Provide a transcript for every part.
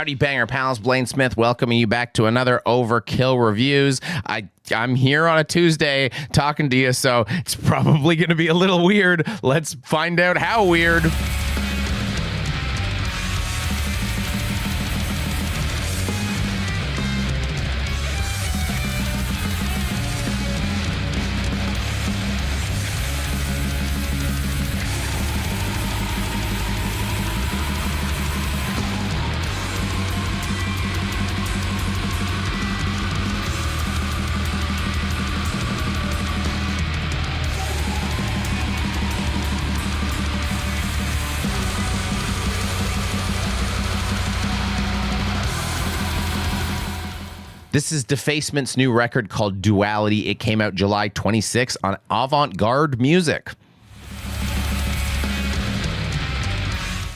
Howdy banger pals, Blaine Smith welcoming you back to another Overkill Reviews. I'm here on a Tuesday talking to you, so it's probably going to be a little weird. Let's find out how weird. This is Defacement's new record called Duality. It came out July 26 on Avant-Garde Music.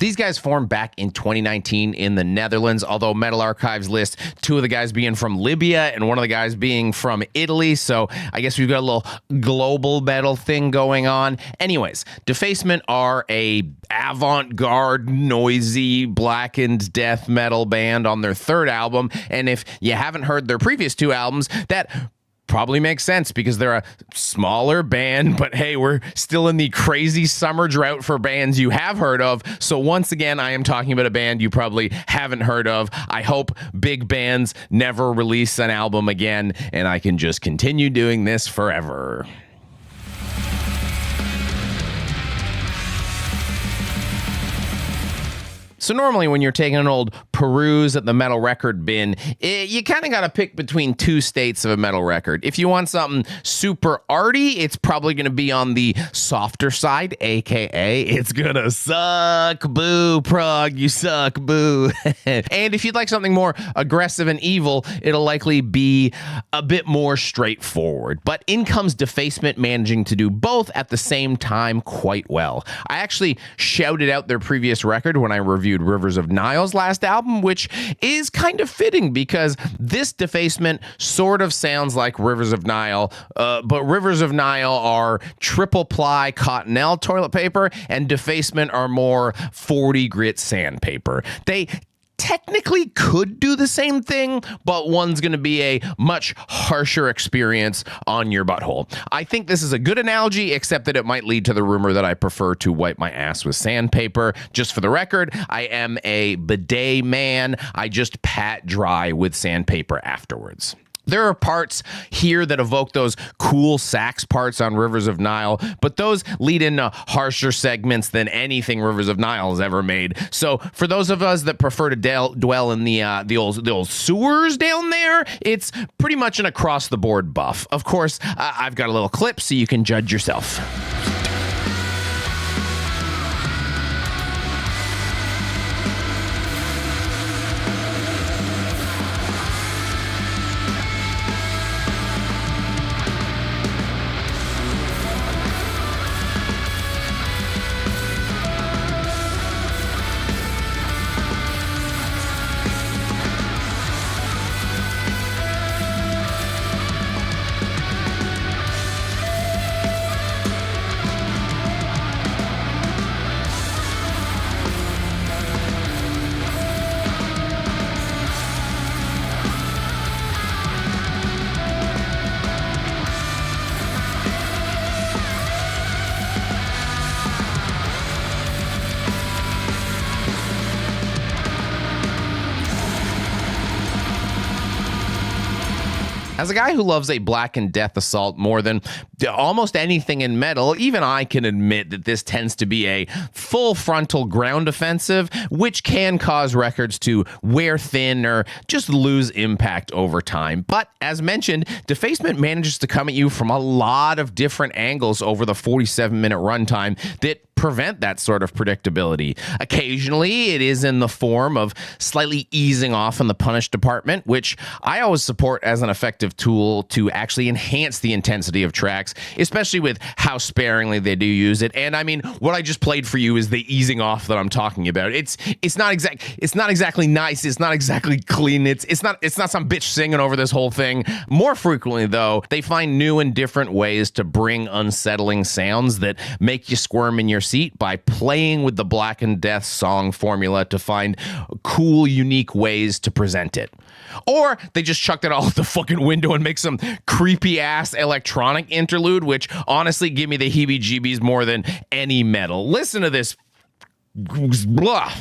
These guys formed back in 2019 in the Netherlands, although Metal Archives lists two of the guys being from Libya and one of the guys being from Italy, so I guess we've got a little global metal thing going on. Anyways, Defacement are a avant-garde, noisy, blackened death metal band on their third album, and if you haven't heard their previous two albums, that probably makes sense because they're a smaller band, but hey, we're still in the crazy summer drought for bands you have heard of. So once again, I am talking about a band you probably haven't heard of. I hope big bands never release an album again, and I can just continue doing this forever. So normally when you're taking an old peruse at the metal record bin, you kind of got to pick between two states of a metal record. If you want something super arty, it's probably going to be on the softer side, aka it's going to suck, boo, prog, you suck, boo. And if you'd like something more aggressive and evil, it'll likely be a bit more straightforward. But in comes Defacement managing to do both at the same time quite well. I actually shouted out their previous record when I reviewed Rivers of Nile's last album, which is kind of fitting because this Defacement sort of sounds like Rivers of Nile, but Rivers of Nile are triple ply Cottonelle toilet paper and Defacement are more 40 grit sandpaper. They technically could do the same thing, but one's going to be a much harsher experience on your butthole. I think this is a good analogy, except that it might lead to the rumor that I prefer to wipe my ass with sandpaper. Just for the record, I am a bidet man. I just pat dry with sandpaper afterwards. There are parts here that evoke those cool sax parts on Rivers of Nile, but those lead into harsher segments than anything Rivers of Nile has ever made. So for those of us that prefer to dwell in the old sewers down there, it's pretty much an across-the-board buff. Of course, I've got a little clip so you can judge yourself. As a guy who loves a black and death assault more than almost anything in metal, even I can admit that this tends to be a full frontal ground offensive, which can cause records to wear thin or just lose impact over time. But as mentioned, Defacement manages to come at you from a lot of different angles over the 47-minute runtime that prevent that sort of predictability. Occasionally, it is in the form of slightly easing off in the punish department, which I always support as an effective tool to actually enhance the intensity of tracks, especially with how sparingly they do use it. And I mean, what I just played for you is the easing off that I'm talking about. It's not exactly nice. It's not exactly clean. It's not some bitch singing over this whole thing. More frequently, though, they find new and different ways to bring unsettling sounds that make you squirm in your seat seat by playing with the Black and Death song formula to find cool, unique ways to present it. Or they just chucked it all out the fucking window and make some creepy-ass electronic interlude, which honestly give me the heebie-jeebies more than any metal. Listen to this. Blah.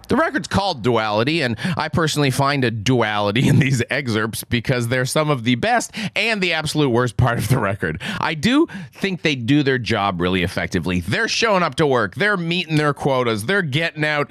The record's called Duality, and I personally find a duality in these excerpts because they're some of the best and the absolute worst part of the record. I do think they do their job really effectively. They're showing up to work. They're meeting their quotas. They're getting out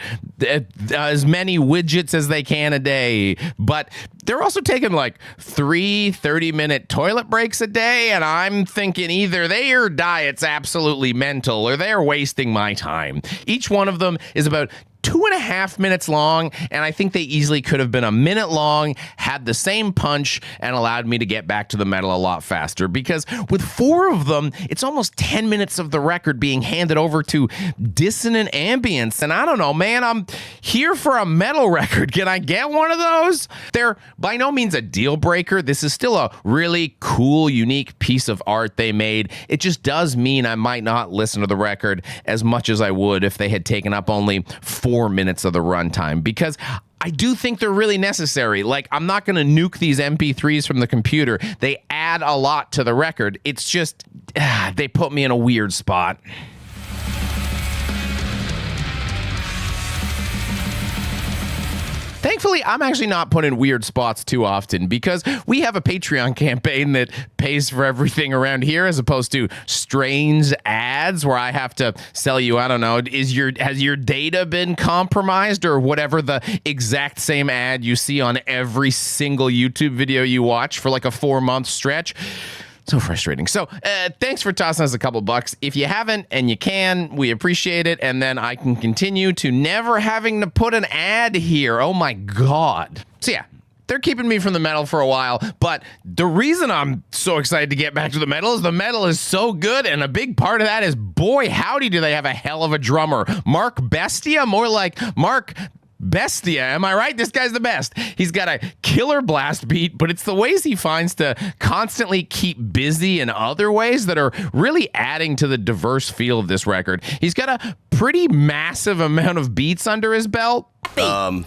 as many widgets as they can a day, but they're also taking like 3 30-minute toilet breaks a day, and I'm thinking either their diet's absolutely mental or they're wasting my time. Each one of them is about 2.5 minutes long, and I think they easily could have been a minute long, had the same punch, and allowed me to get back to the metal a lot faster, because with 4 of them, it's almost 10 minutes of the record being handed over to dissonant ambience, and I don't know, man, I'm here for a metal record. Can I get one of those? They're by no means a deal breaker. This is still a really cool, unique piece of art they made. It just does mean I might not listen to the record as much as I would if they had taken up only 4 minutes of the runtime, because I do think they're really necessary. Like, I'm not going to nuke these MP3s from the computer. They add a lot to the record. It's just, they put me in a weird spot. Thankfully, I'm actually not put in weird spots too often because we have a Patreon campaign that pays for everything around here, as opposed to strange ads where I have to sell you, I don't know, has your data been compromised, or whatever the exact same ad you see on every single YouTube video you watch for like a 4-month stretch. So frustrating. So thanks for tossing us a couple bucks. If you haven't and you can, we appreciate it. And then I can continue to never having to put an ad here. Oh my God. So yeah, they're keeping me from the metal for a while. But the reason I'm so excited to get back to the metal is so good. And a big part of that is, boy, howdy, do they have a hell of a drummer. Mark Bestia, more like Mark Bestia, am I right? This guy's the best. He's got a killer blast beat, but it's the ways he finds to constantly keep busy in other ways that are really adding to the diverse feel of this record. He's got a pretty massive amount of beats under his belt.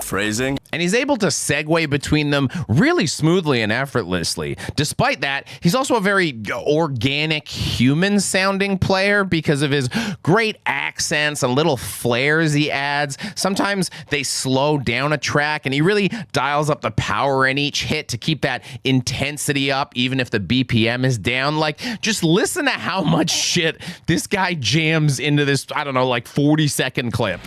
Phrasing. And he's able to segue between them really smoothly and effortlessly. Despite that, he's also a very organic, human-sounding player because of his great accents and little flares he adds. Sometimes they slow down a track, and he really dials up the power in each hit to keep that intensity up, even if the BPM is down. Like, just listen to how much shit this guy jams into this, I don't know, like 40-second clip.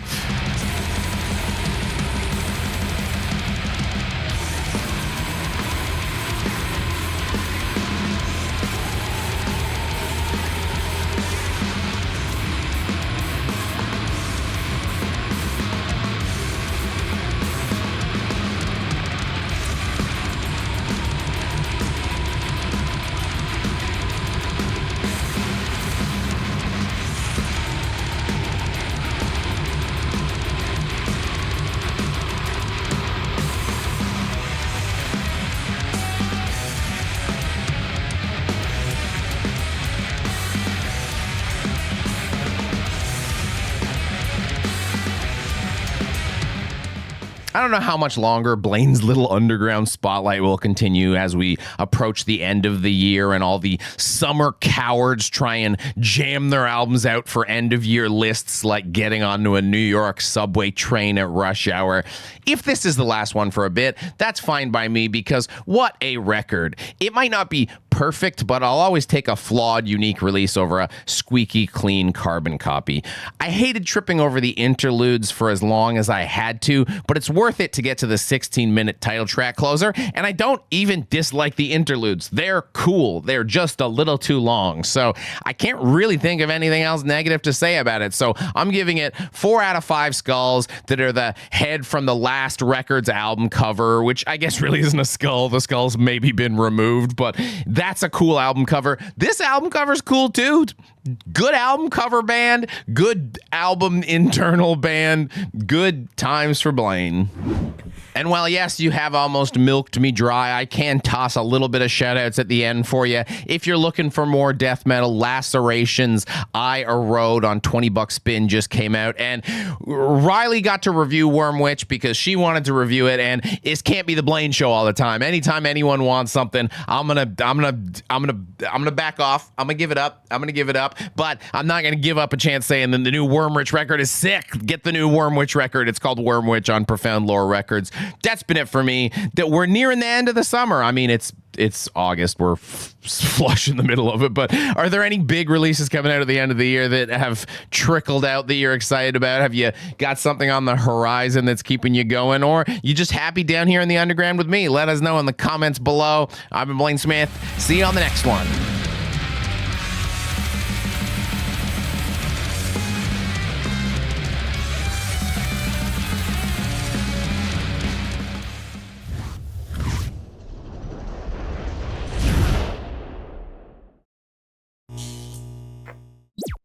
I don't know how much longer Blaine's Little Underground spotlight will continue as we approach the end of the year and all the summer cowards try and jam their albums out for end-of-year lists like getting onto a New York subway train at rush hour. If this is the last one for a bit, that's fine by me, because what a record. It might not be perfect, but I'll always take a flawed, unique release over a squeaky, clean carbon copy. I hated tripping over the interludes for as long as I had to, but it's worth it to get to the 16-minute title track closer, and I don't even dislike the interludes. They're cool. They're just a little too long, so I can't really think of anything else negative to say about it. So I'm giving it 4 out of 5 skulls that are the head from the last record's album cover, which I guess really isn't a skull. The skull's maybe been removed, but that's a cool album cover. This album cover's cool too. Good album cover band, good album internal band, good times for Blaine. And while, yes, you have almost milked me dry, I can toss a little bit of shoutouts at the end for you. If you're looking for more death metal, Lacerations, I Erode on 20 buck spin just came out, and Riley got to review Worm Witch because she wanted to review it, and it can't be the Blaine show all the time. Anytime anyone wants something, I'm gonna back off. I'm gonna give it up. But I'm not gonna give up a chance saying that the new Worm Witch record is sick. Get the new Worm Witch record. It's called Worm Witch on Profound Lore Records. That's been it for me. That we're nearing the end of the summer. I mean, it's August. We're flush in the middle of it. But are there any big releases coming out at the end of the year that have trickled out that you're excited about? Have you got something on the horizon that's keeping you going, or you just happy down here in the underground with me? Let us know in the comments below. I've been Blaine Smith. See you on the next one.